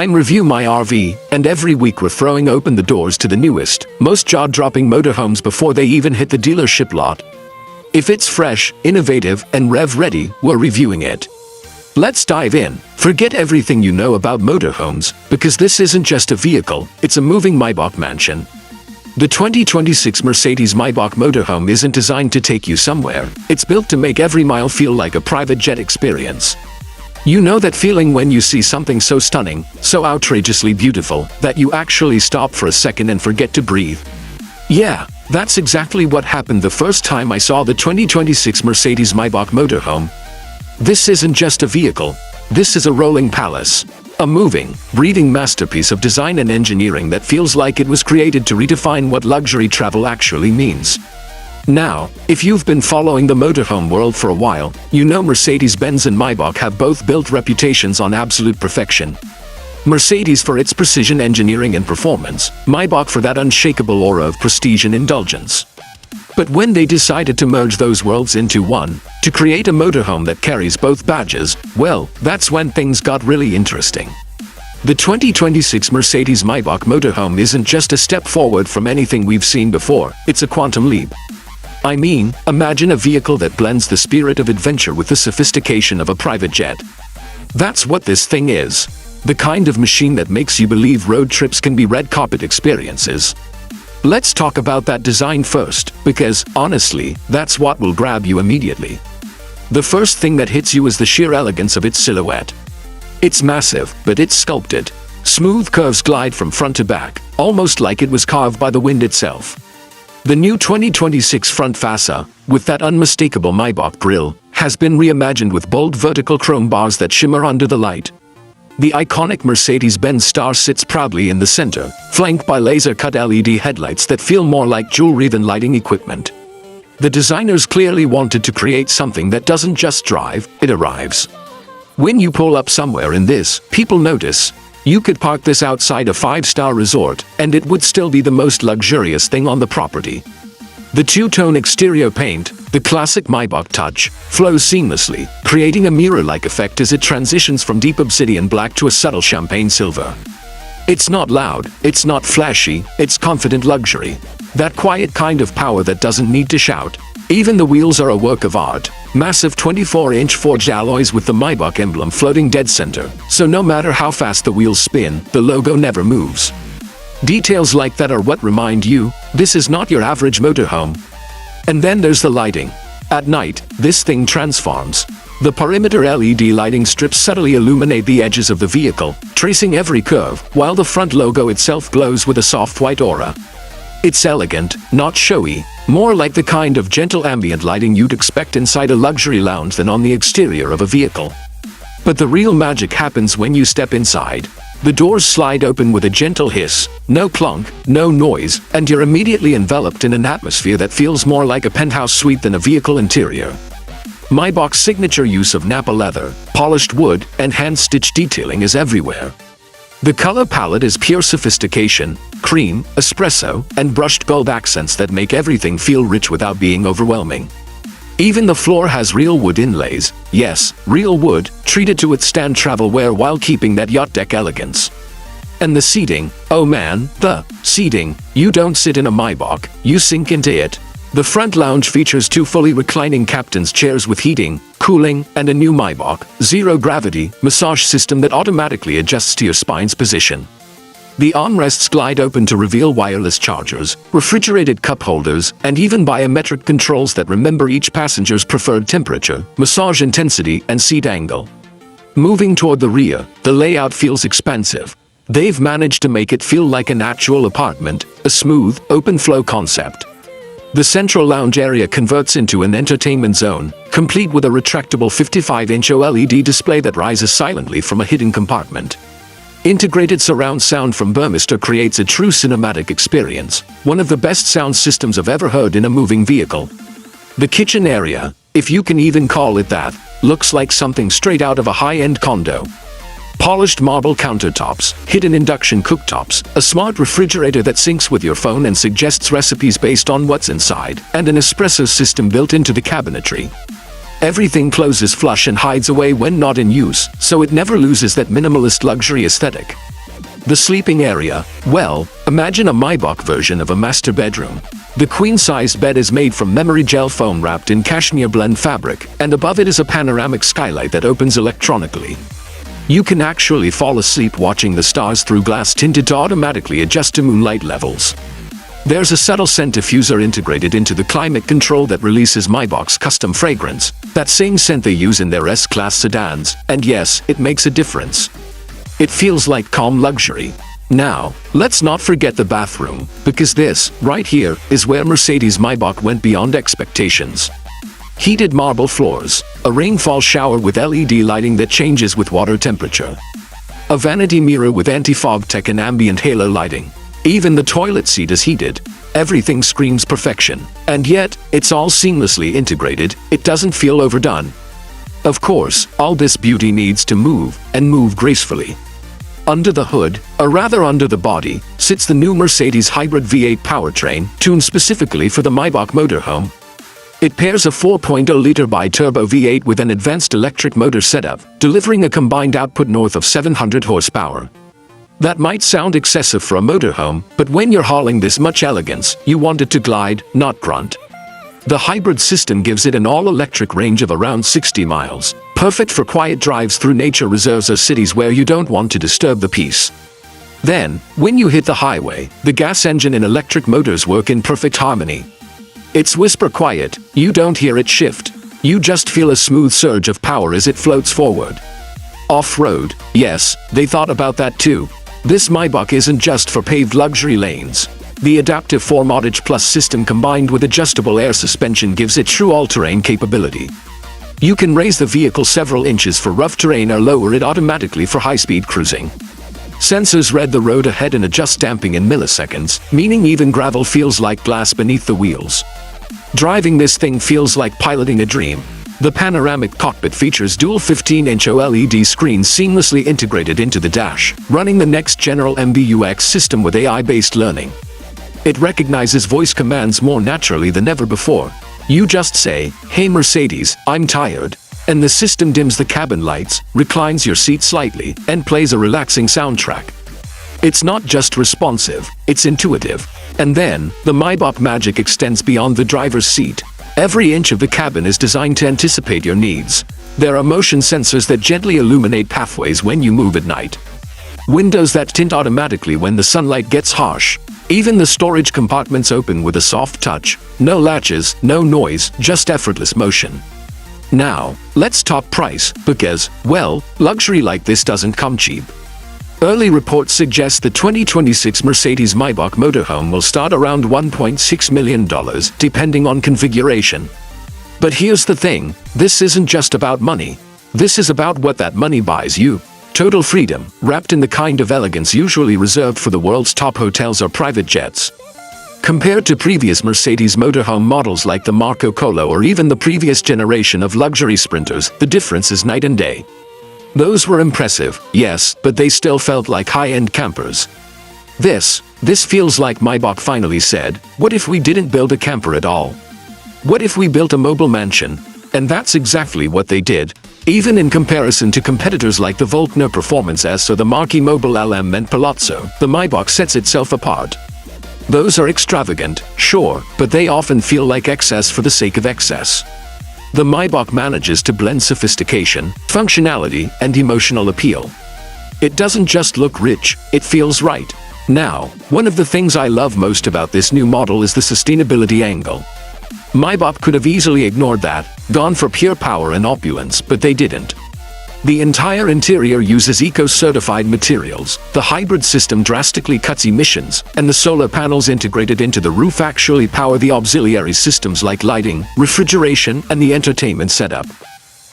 I'm Review My RV, and every week we're throwing open the doors to the newest, most jaw-dropping motorhomes before they even hit the dealership lot. If it's fresh, innovative, and rev-ready, we're reviewing it. Let's dive in. Forget everything you know about motorhomes, because this isn't just a vehicle, it's a moving Maybach mansion. The 2026 Mercedes-Maybach Motorhome isn't designed to take you somewhere, it's built to make every mile feel like a private jet experience. You know that feeling when you see something so stunning, so outrageously beautiful, that you actually stop for a second and forget to breathe? Yeah, that's exactly what happened the first time I saw the 2026 Mercedes-Maybach Motorhome. This isn't just a vehicle, this is a rolling palace. A moving, breathing masterpiece of design and engineering that feels like it was created to redefine what luxury travel actually means. Now, if you've been following the motorhome world for a while, you know Mercedes-Benz and Maybach have both built reputations on absolute perfection. Mercedes for its precision engineering and performance, Maybach for that unshakable aura of prestige and indulgence. But when they decided to merge those worlds into one, to create a motorhome that carries both badges, well, that's when things got really interesting. The 2026 Mercedes-Maybach Motorhome isn't just a step forward from anything we've seen before, it's a quantum leap. I mean, imagine a vehicle that blends the spirit of adventure with the sophistication of a private jet. That's what this thing is. The kind of machine that makes you believe road trips can be red carpet experiences. Let's talk about that design first, because, honestly, that's what will grab you immediately. The first thing that hits you is the sheer elegance of its silhouette. It's massive, but it's sculpted. Smooth curves glide from front to back, almost like it was carved by the wind itself. The new 2026 front fascia, with that unmistakable Maybach grille, has been reimagined with bold vertical chrome bars that shimmer under the light. The iconic Mercedes-Benz star sits proudly in the center, flanked by laser-cut LED headlights that feel more like jewelry than lighting equipment. The designers clearly wanted to create something that doesn't just drive, it arrives. When you pull up somewhere in this, people notice. You could park this outside a 5-star resort, and it would still be the most luxurious thing on the property. The two-tone exterior paint, the classic Maybach touch, flows seamlessly, creating a mirror-like effect as it transitions from deep obsidian black to a subtle champagne silver. It's not loud, it's not flashy, it's confident luxury. That quiet kind of power that doesn't need to shout. Even the wheels are a work of art. Massive 24-inch forged alloys with the Maybach emblem floating dead center, so no matter how fast the wheels spin, the logo never moves. Details like that are what remind you, this is not your average motorhome. And then there's the lighting. At night, this thing transforms. The perimeter LED lighting strips subtly illuminate the edges of the vehicle, tracing every curve, while the front logo itself glows with a soft white aura. It's elegant, not showy, more like the kind of gentle ambient lighting you'd expect inside a luxury lounge than on the exterior of a vehicle. But the real magic happens when you step inside. The doors slide open with a gentle hiss, no clunk, no noise, and you're immediately enveloped in an atmosphere that feels more like a penthouse suite than a vehicle interior. Maybach's signature use of Nappa leather, polished wood, and hand-stitched detailing is everywhere. The color palette is pure sophistication, cream, espresso, and brushed gold accents that make everything feel rich without being overwhelming. Even the floor has real wood inlays, yes, real wood, treated to withstand travel wear while keeping that yacht deck elegance. And the seating, oh man, the seating, you don't sit in a Maybach, you sink into it. The front lounge features 2 fully reclining captain's chairs with heating, cooling, and a new Maybach zero-gravity massage system that automatically adjusts to your spine's position. The armrests glide open to reveal wireless chargers, refrigerated cup holders, and even biometric controls that remember each passenger's preferred temperature, massage intensity, and seat angle. Moving toward the rear, the layout feels expansive. They've managed to make it feel like an actual apartment, a smooth, open-flow concept. The central lounge area converts into an entertainment zone, complete with a retractable 55-inch OLED display that rises silently from a hidden compartment. Integrated surround sound from Burmester creates a true cinematic experience, one of the best sound systems I've ever heard in a moving vehicle. The kitchen area, if you can even call it that, looks like something straight out of a high-end condo. Polished marble countertops, hidden induction cooktops, a smart refrigerator that syncs with your phone and suggests recipes based on what's inside, and an espresso system built into the cabinetry. Everything closes flush and hides away when not in use, so it never loses that minimalist luxury aesthetic. The sleeping area. Well, imagine a Maybach version of a master bedroom. The queen-sized bed is made from memory gel foam wrapped in cashmere blend fabric, and above it is a panoramic skylight that opens electronically. You can actually fall asleep watching the stars through glass tinted to automatically adjust to moonlight levels. There's a subtle scent diffuser integrated into the climate control that releases Maybach's custom fragrance, that same scent they use in their S-Class sedans, and yes, it makes a difference. It feels like calm luxury. Now, let's not forget the bathroom, because this, right here, is where Mercedes-Maybach went beyond expectations. Heated marble floors, a rainfall shower with LED lighting that changes with water temperature, a vanity mirror with anti-fog tech and ambient halo lighting. Even the toilet seat is heated. Everything screams perfection. And yet, it's all seamlessly integrated. It doesn't feel overdone. Of course, all this beauty needs to move, and move gracefully. Under the hood, or rather under the body, sits the new Mercedes hybrid V8 powertrain, tuned specifically for the Maybach Motorhome. It pairs a 4.0-liter bi-turbo V8 with an advanced electric motor setup, delivering a combined output north of 700 horsepower. That might sound excessive for a motorhome, but when you're hauling this much elegance, you want it to glide, not grunt. The hybrid system gives it an all-electric range of around 60 miles, perfect for quiet drives through nature reserves or cities where you don't want to disturb the peace. Then, when you hit the highway, the gas engine and electric motors work in perfect harmony. It's whisper quiet, you don't hear it shift. You just feel a smooth surge of power as it floats forward. Off-road, yes, they thought about that too. This Maybach isn't just for paved luxury lanes. The adaptive 4MODage Plus system combined with adjustable air suspension gives it true all-terrain capability. You can raise the vehicle several inches for rough terrain or lower it automatically for high-speed cruising. Sensors read the road ahead and adjust damping in milliseconds, meaning even gravel feels like glass beneath the wheels. Driving this thing feels like piloting a dream. The panoramic cockpit features dual 15-inch OLED screens seamlessly integrated into the dash, running the next General MBUX system with AI-based learning. It recognizes voice commands more naturally than ever before. You just say, "Hey Mercedes, I'm tired," and the system dims the cabin lights, reclines your seat slightly, and plays a relaxing soundtrack. It's not just responsive, it's intuitive. And then, the Maybach magic extends beyond the driver's seat. Every inch of the cabin is designed to anticipate your needs. There are motion sensors that gently illuminate pathways when you move at night. Windows that tint automatically when the sunlight gets harsh. Even the storage compartments open with a soft touch. No latches, no noise, just effortless motion. Now, let's talk price, because, well, luxury like this doesn't come cheap. Early reports suggest the 2026 Mercedes-Maybach Motorhome will start around $1.6 million, depending on configuration. But here's the thing, this isn't just about money. This is about what that money buys you. Total freedom, wrapped in the kind of elegance usually reserved for the world's top hotels or private jets. Compared to previous Mercedes motorhome models like the Marco Polo or even the previous generation of luxury sprinters, the difference is night and day. Those were impressive, yes, but they still felt like high-end campers. This feels like Maybach finally said, what if we didn't build a camper at all? What if we built a mobile mansion? And that's exactly what they did. Even in comparison to competitors like the Volkner Performance S or the marquee Mobile LM and Palazzo, the Maybach sets itself apart. Those are extravagant, sure, but they often feel like excess for the sake of excess. The Maybach manages to blend sophistication, functionality, and emotional appeal. It doesn't just look rich, it feels right. Now, one of the things I love most about this new model is the sustainability angle. Maybach could have easily ignored that, gone for pure power and opulence, but they didn't. The entire interior uses eco-certified materials, the hybrid system drastically cuts emissions, and the solar panels integrated into the roof actually power the auxiliary systems like lighting, refrigeration, and the entertainment setup.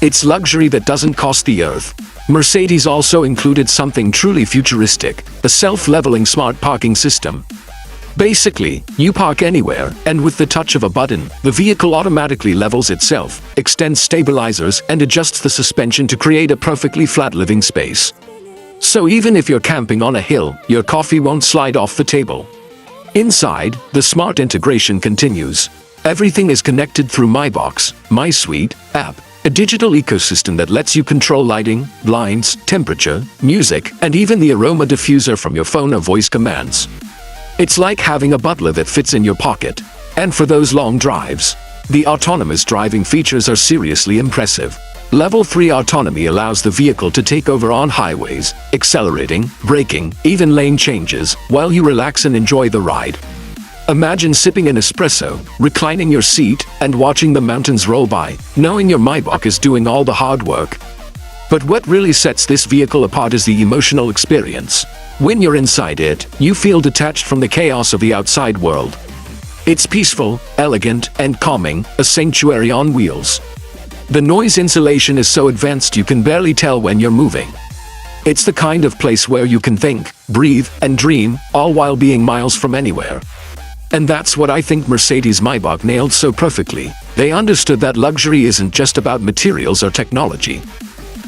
It's luxury that doesn't cost the earth. Mercedes also included something truly futuristic, a self-leveling smart parking system. Basically, you park anywhere, and with the touch of a button, the vehicle automatically levels itself, extends stabilizers, and adjusts the suspension to create a perfectly flat living space. So even if you're camping on a hill, your coffee won't slide off the table. Inside, the smart integration continues. Everything is connected through MyBox, MySuite app. A digital ecosystem that lets you control lighting, blinds, temperature, music, and even the aroma diffuser from your phone or voice commands. It's like having a butler that fits in your pocket. And for those long drives, the autonomous driving features are seriously impressive. Level 3 autonomy allows the vehicle to take over on highways, accelerating, braking, even lane changes, while you relax and enjoy the ride. Imagine sipping an espresso, reclining your seat, and watching the mountains roll by, knowing your Maybach is doing all the hard work. But what really sets this vehicle apart is the emotional experience. When you're inside it, you feel detached from the chaos of the outside world. It's peaceful, elegant, and calming, a sanctuary on wheels. The noise insulation is so advanced you can barely tell when you're moving. It's the kind of place where you can think, breathe, and dream, all while being miles from anywhere. And that's what I think Mercedes-Maybach nailed so perfectly. They understood that luxury isn't just about materials or technology.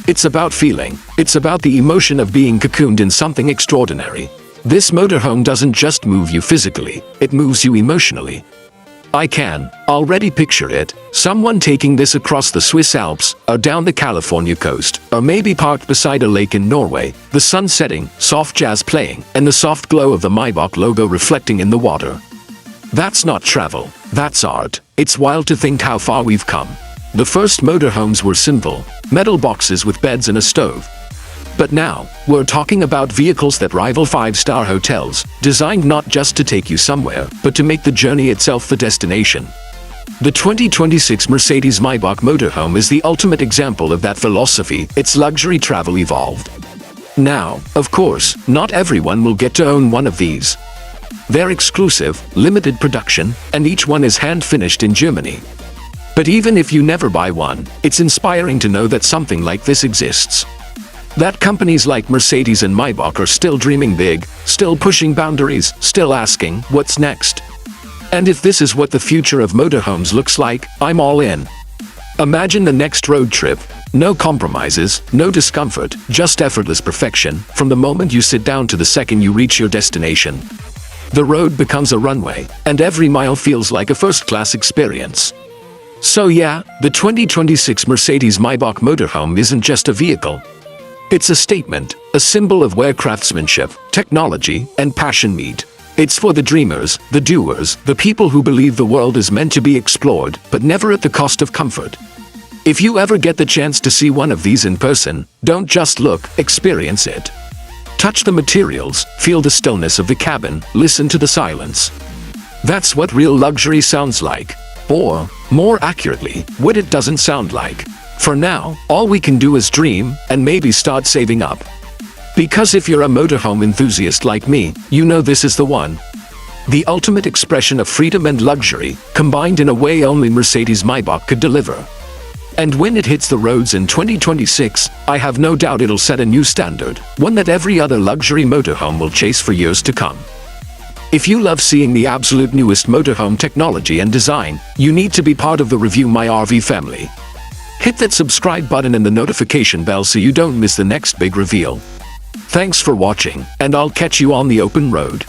It's about feeling. It's about the emotion of being cocooned in something extraordinary. This motorhome doesn't just move you physically, it moves you emotionally. I can already picture it, someone taking this across the Swiss Alps, or down the California coast, or maybe parked beside a lake in Norway, the sun setting, soft jazz playing, and the soft glow of the Maybach logo reflecting in the water. That's not travel, that's art. It's wild to think how far we've come. The first motorhomes were simple, metal boxes with beds and a stove. But now, we're talking about vehicles that rival 5-star hotels, designed not just to take you somewhere, but to make the journey itself the destination. The 2026 Mercedes-Maybach Motorhome is the ultimate example of that philosophy. It's luxury travel evolved. Now, of course, not everyone will get to own one of these. They're exclusive, limited production, and each one is hand-finished in Germany. But even if you never buy one, it's inspiring to know that something like this exists. That companies like Mercedes and Maybach are still dreaming big, still pushing boundaries, still asking, what's next? And if this is what the future of motorhomes looks like, I'm all in. Imagine the next road trip. No compromises, no discomfort, just effortless perfection, from the moment you sit down to the second you reach your destination. The road becomes a runway, and every mile feels like a first-class experience. So yeah, the 2026 Mercedes-Maybach Motorhome isn't just a vehicle. It's a statement, a symbol of where craftsmanship, technology, and passion meet. It's for the dreamers, the doers, the people who believe the world is meant to be explored, but never at the cost of comfort. If you ever get the chance to see one of these in person, don't just look, experience it. Touch the materials, feel the stillness of the cabin, listen to the silence. That's what real luxury sounds like. Or, more accurately, what it doesn't sound like. For now, all we can do is dream, and maybe start saving up. Because if you're a motorhome enthusiast like me, you know this is the one. The ultimate expression of freedom and luxury, combined in a way only Mercedes-Maybach could deliver. And when it hits the roads in 2026, I have no doubt it'll set a new standard, one that every other luxury motorhome will chase for years to come. If you love seeing the absolute newest motorhome technology and design, you need to be part of the Review My RV family. Hit that subscribe button and the notification bell so you don't miss the next big reveal. Thanks for watching, and I'll catch you on the open road.